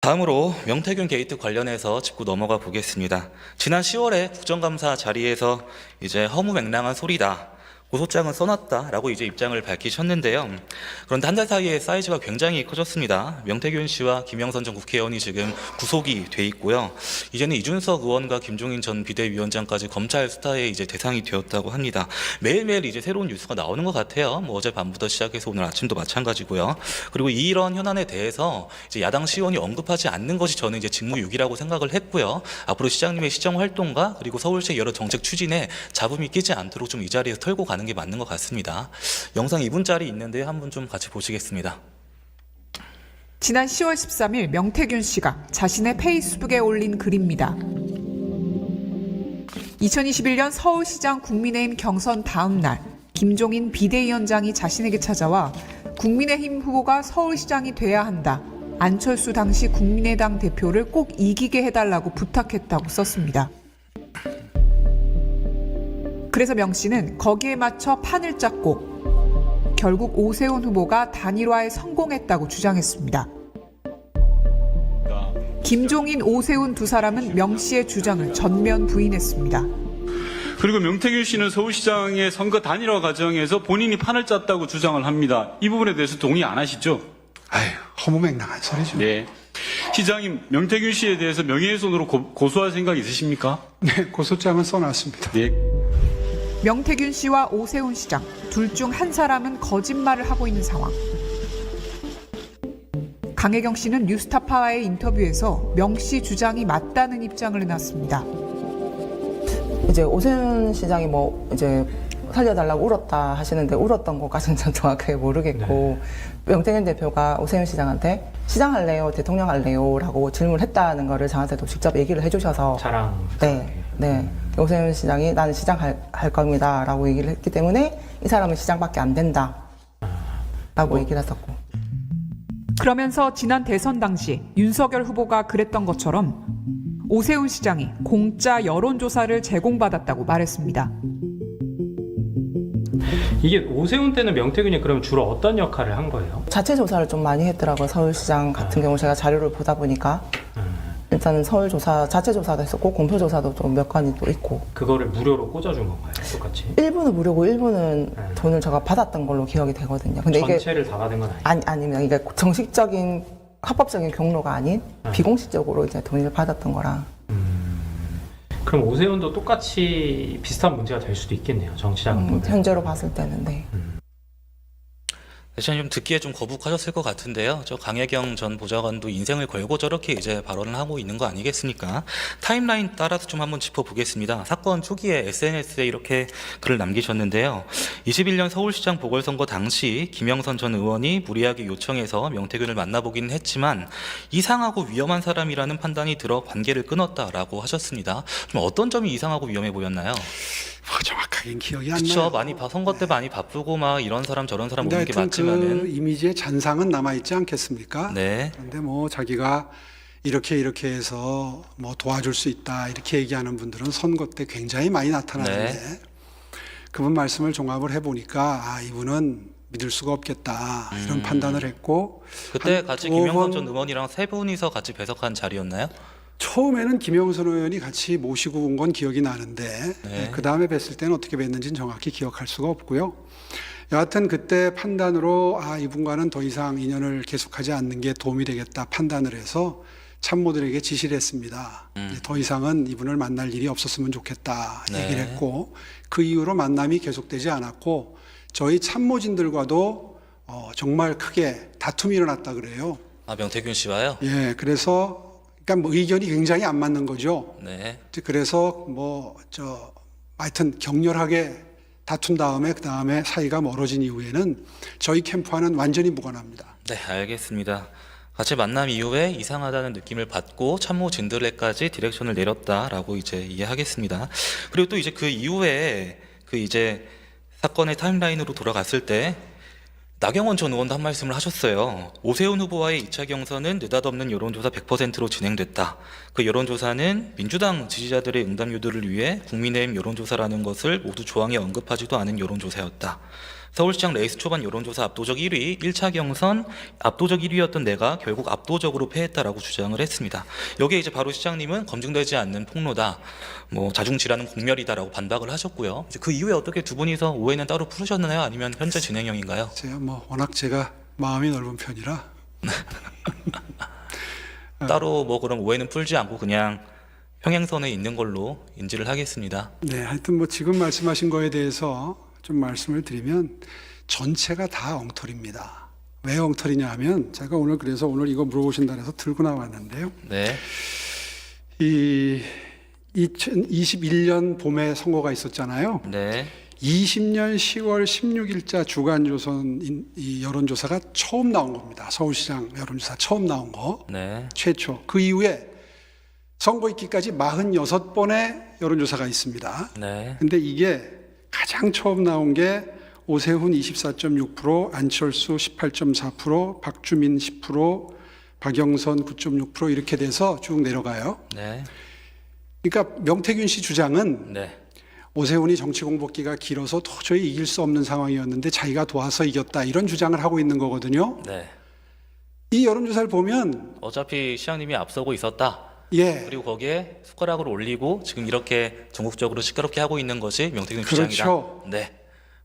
다음으로 명태균 게이트 관련해서 짚고 넘어가 보겠습니다. 지난 10월에 국정감사 자리에서 이제 허무맹랑한 소리다, 고소장은 써놨다라고 이제 입장을 밝히셨는데요. 그런데 한 달 사이에 사이즈가 굉장히 커졌습니다. 명태균 씨와 김영선 전 국회의원이 지금 구속이 돼 있고요. 이제는 이준석 의원과 김종인 전 비대위원장까지 검찰 수사의 이제 대상이 되었다고 합니다. 매일매일 이제 새로운 뉴스가 나오는 것 같아요. 뭐 어제 밤부터 시작해서 오늘 아침도 마찬가지고요. 그리고 이런 현안에 대해서 이제 야당 시의원이 언급하지 않는 것이 저는 이제 직무유기라고 생각을 했고요. 앞으로 시장님의 시정 활동과 그리고 서울시의 여러 정책 추진에 잡음이 끼지 않도록 좀 이 자리에서 털고 가는 게 맞는 것 같습니다. 영상 2분짜리 있는데 한번 좀 같이 보시겠습니다. 지난 10월 13일 명태균 씨가 자신의 페이스북에 올린 글입니다. 2021년 서울시장 국민의힘 경선 다음 날 김종인 비대위원장이 자신에게 찾아와 국민의힘 후보가 서울시장이 돼야 한다. 안철수 당시 국민의당 대표를 꼭 이기게 해달라고 부탁했다고 썼습니다. 그래서 명 씨는 거기에 맞춰 판을 짰고 결국 오세훈 후보가 단일화에 성공했다고 주장했습니다. 김종인, 오세훈 두 사람은 명 씨의 주장을 전면 부인했습니다. 그리고 명태균 씨는 서울시장의 선거 단일화 과정에서 본인이 판을 짰다고 주장을 합니다. 이 부분에 대해서 동의 안 하시죠? 아유, 허무맹랑한 소리죠. 네. 시장님, 명태균 씨에 대해서 명예훼손으로 고소할 생각 있으십니까? 네, 고소장은 써놨습니다. 네. 명태균 씨와 오세훈 시장 둘 중 한 사람은 거짓말을 하고 있는 상황. 강혜경 씨는 뉴스타파와의 인터뷰에서 명 씨 주장이 맞다는 입장을 내놨습니다. 이제 오세훈 시장이 뭐 이제 살려달라고 울었다 하시는데 울었던 것까지는 전 정확하게 모르겠고 명태균 대표가 오세훈 시장한테 시장 할래요, 대통령 할래요 라고 질문했다는 거를 저한테도 직접 얘기를 해주셔서 자랑. 네. 오세훈 시장이 나는 시장 할 겁니다 라고 얘기를 했기 때문에 이 사람은 시장밖에 안 된다 라고 얘기를 했었고. 그러면서 지난 대선 당시 윤석열 후보가 그랬던 것처럼 오세훈 시장이 공짜 여론조사를 제공받았다고 말했습니다. 이게 오세훈 때는 명태균이 그럼 주로 어떤 역할을 한 거예요? 자체 조사를 좀 많이 했더라고요. 서울시장 같은 경우 제가 자료를 보다 보니까 일단은 서울 조사, 자체 조사도 했었고 공표 조사도 좀 몇 건이 또 있고. 그거를 무료로 꽂아준 건가요? 똑같이? 일부는 무료고 일부는 돈을 제가 받았던 걸로 기억이 되거든요. 근데 전체를 다 받은 건 아니에요? 아니면 이게 정식적인 합법적인 경로가 아닌 비공식적으로 이제 돈을 받았던 거라. 그럼 오세훈도 똑같이 비슷한 문제가 될 수도 있겠네요. 정치자금 보면. 현재로 봤을 때는 네. 대신 좀 듣기에 좀 거북하셨을 것 같은데요. 저 강혜경 전 보좌관도 인생을 걸고 저렇게 이제 발언을 하고 있는 거 아니겠습니까? 타임라인 따라서 좀 한번 짚어보겠습니다. 사건 초기에 SNS에 이렇게 글을 남기셨는데요. 21년 서울시장 보궐선거 당시 김영선 전 의원이 무리하게 요청해서 명태균을 만나보기는 했지만 이상하고 위험한 사람이라는 판단이 들어 관계를 끊었다라고 하셨습니다. 좀 어떤 점이 이상하고 위험해 보였나요? 정확하게는 기억이 안 그렇죠. 나요. 많이 선거 때 많이 바쁘고 막 이런 사람 저런 사람 근데 오는 게 하여튼 맞지만은 그 이미지의 잔상은 남아있지 않겠습니까? 네. 그런데 뭐 자기가 이렇게 해서 뭐 도와줄 수 있다 이렇게 얘기하는 분들은 선거 때 굉장히 많이 나타나는데 그분 말씀을 종합을 해보니까 아 이분은 믿을 수가 없겠다 이런 판단을 했고 그때 한 같이 두어 김영선 번 전 의원이랑 세 분이서 같이 배석한 자리였나요? 처음에는 김영선 의원이 같이 모시고 온 건 기억이 나는데 그 다음에 뵀을 때는 어떻게 뵀는지는 정확히 기억할 수가 없고요. 여하튼 그때 판단으로 아 이분과는 더 이상 인연을 계속하지 않는 게 도움이 되겠다 판단을 해서 참모들에게 지시를 했습니다. 더 이상은 이분을 만날 일이 없었으면 좋겠다 얘기를 했고 그 이후로 만남이 계속되지 않았고 저희 참모진들과도 정말 크게 다툼이 일어났다 그래요. 아, 명태균 씨와요? 예, 그래서 그러니까 뭐 의견이 굉장히 안 맞는 거죠. 네. 그래서 하여튼 격렬하게 다툰 다음에 그 다음에 사이가 멀어진 이후에는 저희 캠프와는 완전히 무관합니다. 네, 알겠습니다. 같이 만남 이후에 이상하다는 느낌을 받고 참모진들에까지 디렉션을 내렸다라고 이제 이해하겠습니다. 그리고 또 이제 그 이후에 그 이제 사건의 타임라인으로 돌아갔을 때 나경원 전 의원도 한 말씀을 하셨어요. 오세훈 후보와의 2차 경선은 느닷없는 여론조사 100%로 진행됐다. 그 여론조사는 민주당 지지자들의 응답 유도를 위해 국민의힘 여론조사라는 것을 모두 조항에 언급하지도 않은 여론조사였다. 서울시장 레이스 초반 여론조사 압도적 1위, 1차 경선 압도적 1위였던 내가 결국 압도적으로 패했다라고 주장을 했습니다. 여기에 이제 바로 시장님은 검증되지 않는 폭로다, 뭐 자중질환은 공멸이다라고 반박을 하셨고요. 이제 그 이후에 어떻게 두 분이서 오해는 따로 풀으셨나요? 아니면 현재 진행형인가요? 제가 워낙 제가 마음이 넓은 편이라 따로 뭐 그런 오해는 풀지 않고 그냥 평행선에 있는 걸로 인지를 하겠습니다. 네, 하여튼 지금 말씀하신 거에 대해서 좀 말씀을 드리면 전체가 다 엉터리입니다. 왜 엉터리냐 하면 제가 그래서 오늘 이거 물어보신다 해서 들고 나왔는데요. 네. 이 2021년 봄에 선거가 있었잖아요. 네. 20년 10월 16일자 주간조선 이 여론조사가 처음 나온 겁니다. 서울시장 여론조사 처음 나온 거. 네. 최초. 그 이후에 선거 있기까지 46번의 여론조사가 있습니다. 네. 근데 이게 가장 처음 나온 게 오세훈 24.6%, 안철수 18.4%, 박주민 10%, 박영선 9.6% 이렇게 돼서 쭉 내려가요. 네. 그러니까 명태균 씨 주장은 네. 오세훈이 정치 공복기가 길어서 도저히 이길 수 없는 상황이었는데 자기가 도와서 이겼다 이런 주장을 하고 있는 거거든요. 네. 이 여론조사를 보면 어차피 시장님이 앞서고 있었다. 예, 그리고 거기에 숟가락을 올리고 지금 이렇게 전국적으로 시끄럽게 하고 있는 것이 명태균 그렇죠. 주장이다. 네.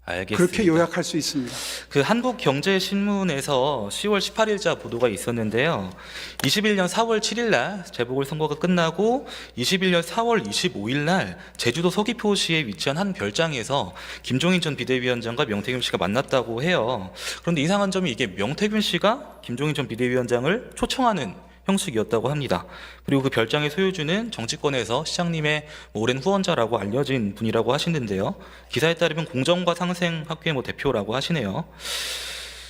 알겠습니다. 그렇게 요약할 수 있습니다. 그 한국경제신문에서 10월 18일자 보도가 있었는데요. 21년 4월 7일 날 재보궐선거가 끝나고 21년 4월 25일 날 제주도 서귀포시에 위치한 한 별장에서 김종인 전 비대위원장과 명태균 씨가 만났다고 해요. 그런데 이상한 점이 이게 명태균 씨가 김종인 전 비대위원장을 초청하는 형식이었다고 합니다. 그리고 그 별장의 소유주는 정치권에서 시장님의 오랜 후원자라고 알려진 분이라고 하시는데요. 기사에 따르면 공정과 상생 학회 대표라고 하시네요.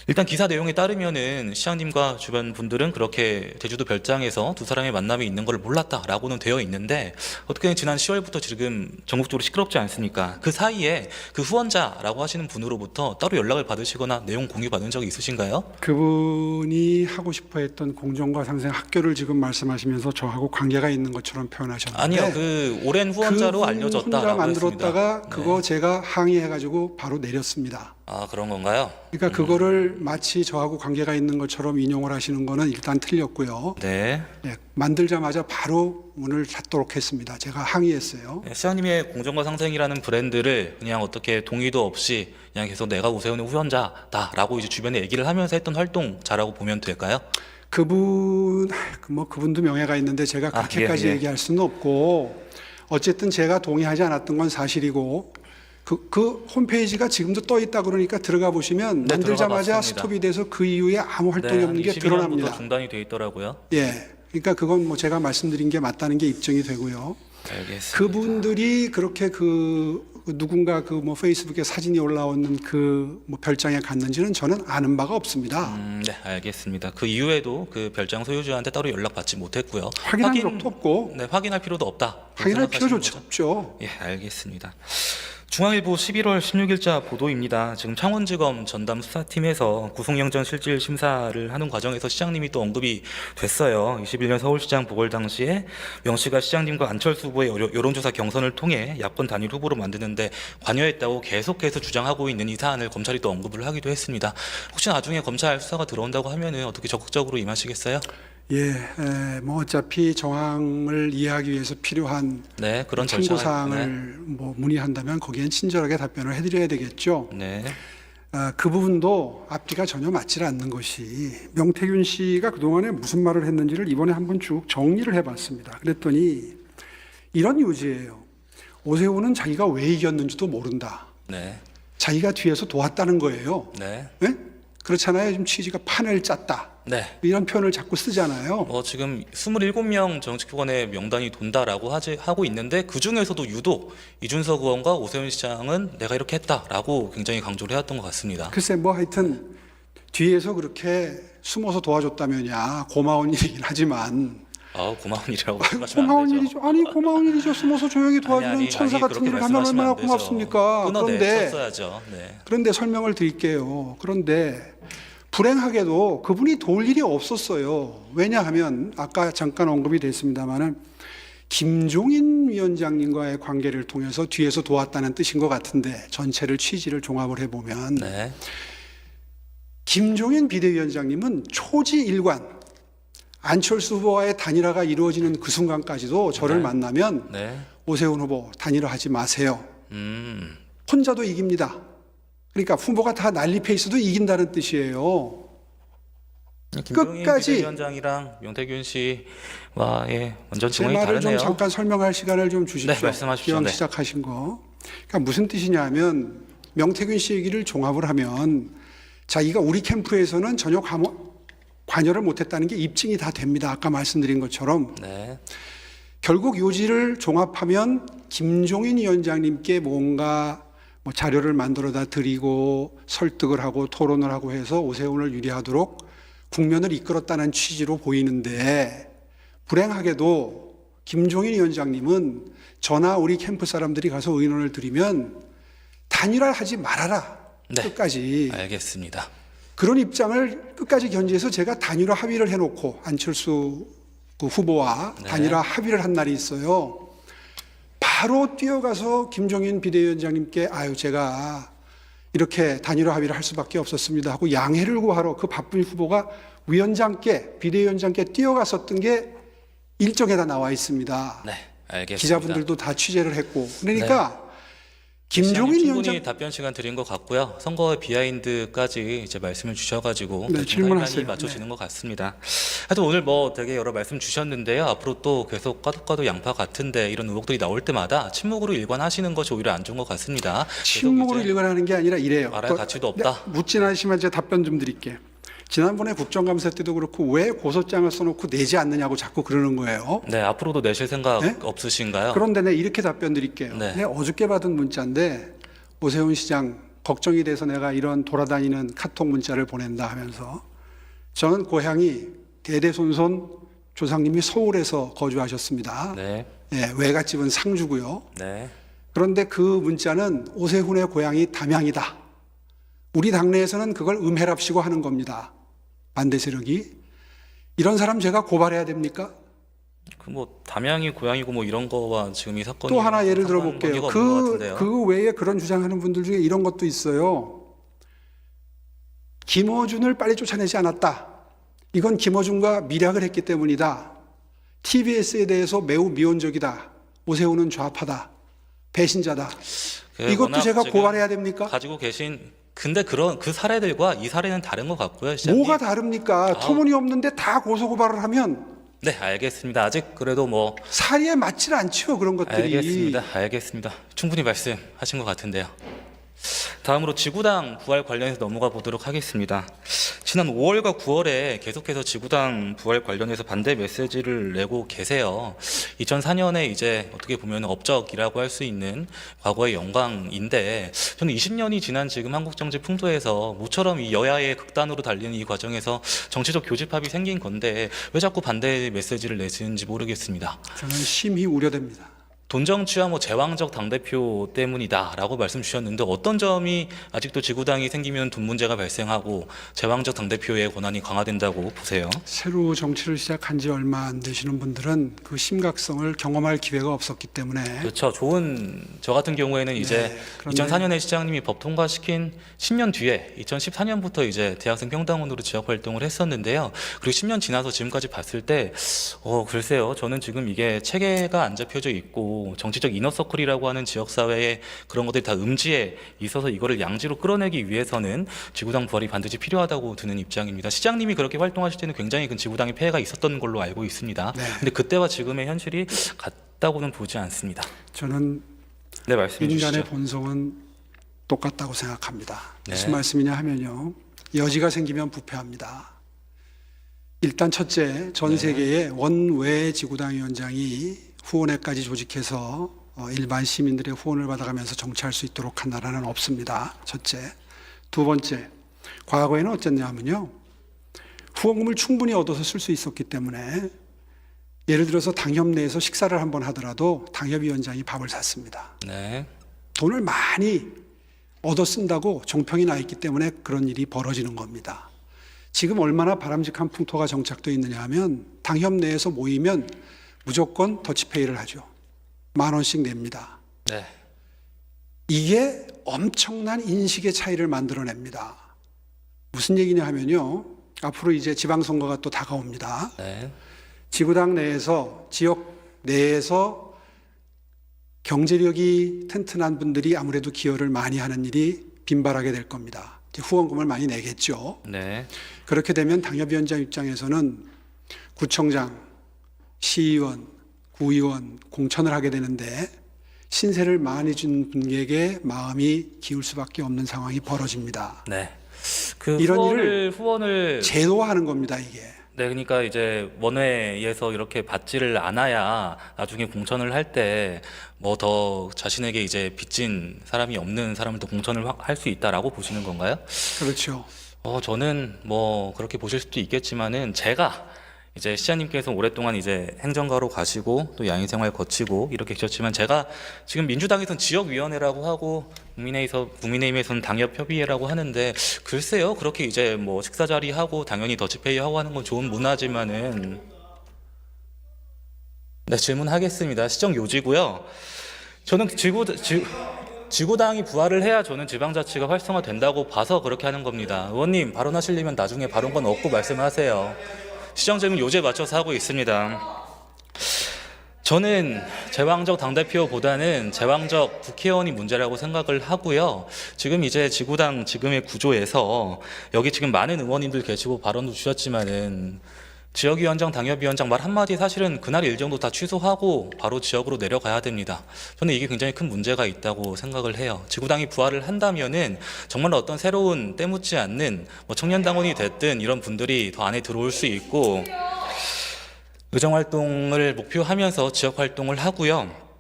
일단 기사 내용에 따르면은 시장님과 주변 분들은 그렇게 제주도 별장에서 두 사람의 만남이 있는 걸 몰랐다라고는 되어 있는데 어떻게 지난 10월부터 지금 전국적으로 시끄럽지 않습니까? 그 사이에 그 후원자라고 하시는 분으로부터 따로 연락을 받으시거나 내용 공유 받은 적이 있으신가요? 그분이 하고 싶어 했던 공정과 상생 학교를 지금 말씀하시면서 저하고 관계가 있는 것처럼 표현하셨는데 아니요, 그 오랜 후원자로 알려졌다라고 혼자 만들었다가 했습니다. 그거 네. 제가 항의해가지고 바로 내렸습니다. 아, 그런 건가요? 그러니까 그거를 마치 저하고 관계가 있는 것처럼 인용을 하시는 거는 일단 틀렸고요. 네. 네, 만들자마자 바로 문을 닫도록 했습니다. 제가 항의했어요. 시장님의 공정과 상생이라는 브랜드를 그냥 어떻게 동의도 없이 그냥 계속 내가 오세훈의 후원자다라고 이제 주변에 얘기를 하면서 했던 활동자라고 보면 될까요? 그분도 명예가 있는데 제가 그렇게까지 예. 얘기할 수는 없고 어쨌든 제가 동의하지 않았던 건 사실이고 그 홈페이지가 지금도 떠 있다 그러니까 들어가 보시면 네, 만들자마자 들어가 봤습니다. 스톱이 돼서 그 이후에 아무 활동이 네, 없는 게 22년부터 드러납니다. 중단이 돼 있더라고요. 예, 그러니까 그건 제가 말씀드린 게 맞다는 게 입증이 되고요. 알겠습니다. 그분들이 그렇게 누군가 페이스북에 사진이 올라오는 별장에 갔는지는 저는 아는 바가 없습니다. 네, 알겠습니다. 그 이후에도 그 별장 소유주한테 따로 연락받지 못했고요. 확인한 적도 없고 네, 확인할 필요도 없다. 확인할 생각하시는 필요조차 거죠? 없죠. 예, 알겠습니다. 중앙일보 11월 16일자 보도입니다. 지금 창원지검 전담 수사팀에서 구속영장 실질 심사를 하는 과정에서 시장님이 또 언급이 됐어요. 21년 서울시장 보궐 당시에 명 씨가 시장님과 안철수 후보의 여론조사 경선을 통해 야권 단일 후보로 만드는데 관여했다고 계속해서 주장하고 있는 이 사안을 검찰이 또 언급을 하기도 했습니다. 혹시 나중에 검찰 수사가 들어온다고 하면은 어떻게 적극적으로 임하시겠어요? 예, 어차피 정황을 이해하기 위해서 필요한 네, 그런 참고 절차. 사항을 문의한다면 거기엔 친절하게 답변을 해드려야 되겠죠. 네. 그 부분도 앞뒤가 전혀 맞지 않는 것이 명태균 씨가 그동안에 무슨 말을 했는지를 이번에 한번 쭉 정리를 해봤습니다. 그랬더니 이런 요지예요. 오세훈은 자기가 왜 이겼는지도 모른다. 네. 자기가 뒤에서 도왔다는 거예요. 네. 네? 그렇잖아요. 지금 취지가 판을 짰다. 네. 이런 표현을 자꾸 쓰잖아요. 지금 27명 정치권의 명단이 돈다라고 하고 있는데 그 중에서도 유독 이준석 의원과 오세훈 시장은 내가 이렇게 했다라고 굉장히 강조를 해왔던 것 같습니다. 글쎄 하여튼 뒤에서 그렇게 숨어서 도와줬다면야 고마운 일이긴 하지만 고마운 일이라고 말씀하시면 안 고마운 되죠. 일이죠. 아니 고마운 일이죠. 숨어서 조용히 도와주는 아니, 천사 같은 그렇게 일을 하면 말씀하시면 얼마나 안 되죠. 고맙습니까? 끊어내셨어야죠. 네. 그런데 설명을 드릴게요. 그런데 불행하게도 그분이 도울 일이 없었어요. 왜냐하면 아까 잠깐 언급이 됐습니다마는 김종인 위원장님과의 관계를 통해서 뒤에서 도왔다는 뜻인 것 같은데 전체를 취지를 종합을 해보면 네. 김종인 비대위원장님은 초지일관 안철수 후보와의 단일화가 이루어지는 그 순간까지도 저를 네. 만나면 네. 오세훈 후보 단일화하지 마세요. 혼자도 이깁니다. 그러니까 후보가 다 난립해 있어도 이긴다는 뜻이에요. 김종인 끝까지 비대위원장이랑 명태균 씨와의 완전 제 증언이 말을 다르네요. 좀 잠깐 설명할 시간을 좀 주십시오. 네, 말씀하십시오. 기왕 네. 시작하신 거. 그러니까 무슨 뜻이냐면 명태균 씨 얘기를 종합을 하면 자기가 우리 캠프에서는 전혀 관여를 못했다는 게 입증이 다 됩니다. 아까 말씀드린 것처럼 네. 결국 요지를 종합하면 김종인 위원장님께 뭔가 뭐 자료를 만들어다 드리고 설득을 하고 토론을 하고 해서 오세훈을 유리하도록 국면을 이끌었다는 취지로 보이는데 불행하게도 김종인 위원장님은 저나 우리 캠프 사람들이 가서 의논을 드리면 단일화하지 말아라. 네. 끝까지. 알겠습니다. 그런 입장을 끝까지 견지해서 제가 단일화 합의를 해놓고 안철수 그 후보와 네. 단일화 합의를 한 날이 있어요. 바로 뛰어가서 김종인 비대위원장님께 아유 제가 이렇게 단일화 합의를 할 수밖에 없었습니다 하고 양해를 구하러 그 바쁜 후보가 위원장께 비대위원장께 뛰어갔었던 게 일정에다 나와 있습니다. 네, 알겠습니다. 기자분들도 다 취재를 했고 그러니까 시장님 김종인 충분히 위원장 답변 시간 드린 것 같고요. 선거의 비하인드까지 이제 말씀을 주셔가지고 네, 질문하세요. 맞춰지는 것 같습니다. 하여튼 오늘 뭐 되게 여러 말씀 주셨는데요. 앞으로 또 계속 까도 양파 같은데 이런 의혹들이 나올 때마다 침묵으로 일관하시는 것이 오히려 안 좋은 것 같습니다. 침묵으로 계속 이제 일관하는 게 아니라 이래요. 말할 가치도 없다. 네, 묻진 않으시면 제가 답변 좀 드릴게요. 지난번에 국정감사 때도 그렇고 왜 고소장을 써놓고 내지 않느냐고 자꾸 그러는 거예요. 네, 앞으로도 내실 생각 네? 없으신가요? 그런데 내 이렇게 답변 드릴게요. 네. 내가 어저께 받은 문자인데 오세훈 시장 걱정이 돼서 내가 이런 돌아다니는 카톡 문자를 보낸다 하면서 저는 고향이 대대손손 조상님이 서울에서 거주하셨습니다. 네, 예, 외갓집은 상주고요. 네, 그런데 그 문자는 오세훈의 고향이 담양이다. 우리 당내에서는 그걸 음해랍시고 하는 겁니다. 반대 세력이. 이런 사람 제가 고발해야 됩니까? 그 뭐 담양이 고향이고 뭐 이런 거와 지금 이 사건이 또 하나 예를 상관관계가 들어볼게요. 없는 것 같은데요. 그 외에 그런 주장하는 분들 중에 이런 것도 있어요. 김어준을 빨리 쫓아내지 않았다. 이건 김어준과 밀약을 했기 때문이다. TBS에 대해서 매우 미온적이다. 오세훈은 좌파다. 배신자다. 이것도 워낙 제가 지금 고발해야 됩니까? 가지고 계신 근데 그런 그 사례들과 이 사례는 다른 것 같고요. 시장님. 뭐가 다릅니까? 터무니없는데 다 고소고발을 하면 네, 알겠습니다. 아직 그래도 뭐 사리에 맞질 않죠. 그런 것들이. 알겠습니다. 충분히 말씀하신 것 같은데요. 다음으로 지구당 부활 관련해서 넘어가 보도록 하겠습니다. 지난 5월과 9월에 계속해서 지구당 부활 관련해서 반대 메시지를 내고 계세요. 2004년에 이제 어떻게 보면 업적이라고 할 수 있는 과거의 영광인데 저는 20년이 지난 지금 한국 정치 풍토에서 모처럼 이 여야의 극단으로 달리는 이 과정에서 정치적 교집합이 생긴 건데 왜 자꾸 반대 메시지를 내시는지 모르겠습니다. 저는 심히 우려됩니다. 돈 정치와 뭐 제왕적 당대표 때문이다라고 말씀 주셨는데 어떤 점이 아직도 지구당이 생기면 돈 문제가 발생하고 제왕적 당대표의 권한이 강화된다고 보세요? 새로 정치를 시작한 지 얼마 안 되시는 분들은 그 심각성을 경험할 기회가 없었기 때문에 그렇죠. 저 같은 경우에는 이제 그런데 2004년에 시장님이 법 통과시킨 10년 뒤에 2014년부터 이제 대학생 평당원으로 지역 활동을 했었는데요. 그리고 10년 지나서 지금까지 봤을 때 글쎄요. 저는 지금 이게 체계가 안 잡혀져 있고 정치적 이너서클이라고 하는 지역사회에 그런 것들이 다 음지에 있어서 이거를 양지로 끌어내기 위해서는 지구당 부활이 반드시 필요하다고 드는 입장입니다. 시장님이 그렇게 활동하실 때는 굉장히 큰 지구당의 폐해가 있었던 걸로 알고 있습니다. 네. 근데 그때와 지금의 현실이 같다고는 보지 않습니다. 저는 네, 말씀해 인간의 주시죠. 본성은 똑같다고 생각합니다. 네. 무슨 말씀이냐 하면요. 여지가 생기면 부패합니다. 일단 첫째, 전 세계의 원외 지구당 위원장이 후원회까지 조직해서 일반 시민들의 후원을 받아가면서 정치할 수 있도록 한 나라는 없습니다. 첫째. 두 번째, 과거에는 어쨌냐면요. 후원금을 충분히 얻어서 쓸 수 있었기 때문에 예를 들어서 당협 내에서 식사를 한번 하더라도 당협위원장이 밥을 샀습니다. 네. 돈을 많이 얻어 쓴다고 정평이 나 있기 때문에 그런 일이 벌어지는 겁니다. 지금 얼마나 바람직한 풍토가 정착되어 있느냐 하면 당협 내에서 모이면 무조건 더치페이를 하죠. 10,000원씩 냅니다. 네. 이게 엄청난 인식의 차이를 만들어냅니다. 무슨 얘기냐 하면요. 앞으로 이제 지방선거가 또 다가옵니다. 네. 지구당 내에서, 지역 내에서 경제력이 튼튼한 분들이 아무래도 기여를 많이 하는 일이 빈발하게 될 겁니다. 이제 후원금을 많이 내겠죠. 네. 그렇게 되면 당협위원장 입장에서는 구청장, 시의원, 구의원 공천을 하게 되는데 신세를 많이 준 분에게 마음이 기울 수밖에 없는 상황이 벌어집니다. 네. 그 이런 후원을 제도화하는 겁니다, 이게. 네, 그러니까 이제 원외에서 이렇게 받지를 않아야 나중에 공천을 할 때 뭐 더 자신에게 이제 빚진 사람이 없는 사람을 더 공천을 할 수 있다라고 보시는 건가요? 그렇죠. 저는 뭐 그렇게 보실 수도 있겠지만은 제가 이제 시장님께서 오랫동안 이제 행정가로 가시고 또 야인생활 거치고 이렇게 계셨지만 제가 지금 민주당에서는 지역위원회라고 하고 국민의힘에서는 당협협의회라고 하는데 글쎄요 그렇게 이제 뭐 식사 자리 하고 당연히 더치페이 하고 하는 건 좋은 문화지만은 네 질문하겠습니다. 시정 요지고요. 저는 지구당이 부활을 해야 저는 지방자치가 활성화된다고 봐서 그렇게 하는 겁니다. 의원님 발언하시려면 나중에 발언권 얻고 말씀하세요. 시정질문 요지에 맞춰서 하고 있습니다. 저는 제왕적 당대표보다는 제왕적 국회의원이 문제라고 생각을 하고요. 지금 이제 지구당 지금의 구조에서 여기 지금 많은 의원님들 계시고 발언도 주셨지만은 지역위원장, 당협위원장 말 한마디 사실은 그날 일정도 다 취소하고 바로 지역으로 내려가야 됩니다. 저는 이게 굉장히 큰 문제가 있다고 생각을 해요. 지구당이 부활을 한다면은 정말 어떤 새로운 때묻지 않는 뭐 청년당원이 됐든 이런 분들이 더 안에 들어올 수 있고 의정활동을 목표하면서 지역활동을 하고요.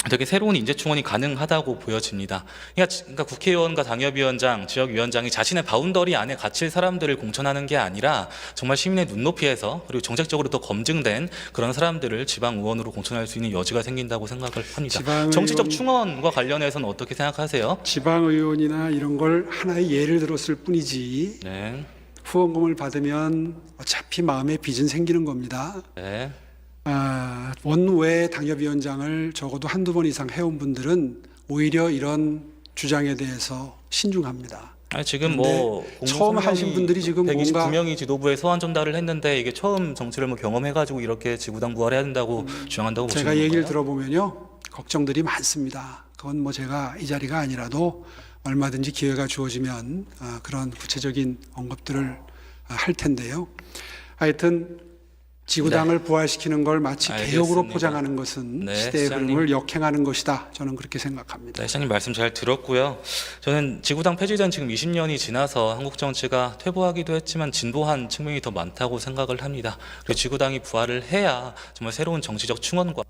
되게 새로운 인재충원이 가능하다고 보여집니다. 그러니까 국회의원과 당협위원장, 지역위원장이 자신의 바운더리 안에 갇힐 사람들을 공천하는 게 아니라 정말 시민의 눈높이에서 그리고 정책적으로 더 검증된 그런 사람들을 지방의원으로 공천할 수 있는 여지가 생긴다고 생각을 합니다. 정치적 충원과 관련해서는 어떻게 생각하세요? 지방의원이나 이런 걸 하나의 예를 들었을 뿐이지 네. 후원금을 받으면 어차피 마음에 빚은 생기는 겁니다. 네. 원외 당협위원장을 적어도 한두 번 이상 해온 분들은 오히려 이런 주장에 대해서 신중합니다. 아니, 지금 뭐 처음 하신 분들이 지금 129명이 지도부에 소환 전달을 했는데 이게 처음 정치를 뭐 경험해가지고 이렇게 지구당 부활해야 된다고 주장한다고 보시는 제가 건가요? 얘기를 들어보면요 걱정들이 많습니다. 그건 뭐 제가 이 자리가 아니라도 얼마든지 기회가 주어지면 그런 구체적인 언급들을 할 텐데요. 하여튼 지구당을 부활시키는 걸 마치 개혁으로 알겠습니다. 포장하는 것은 네, 시대의 시장님. 흐름을 역행하는 것이다. 저는 그렇게 생각합니다. 네, 시장님 말씀 잘 들었고요. 저는 지구당 폐지된 지금 20년이 지나서 한국 정치가 퇴보하기도 했지만 진보한 측면이 더 많다고 생각을 합니다. 그리고 지구당이 부활을 해야 정말 새로운 정치적 충원과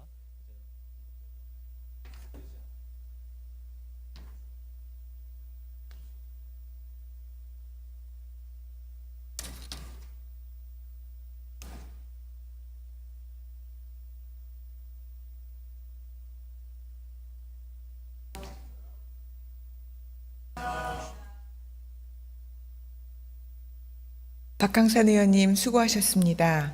박강산 의원님 수고하셨습니다.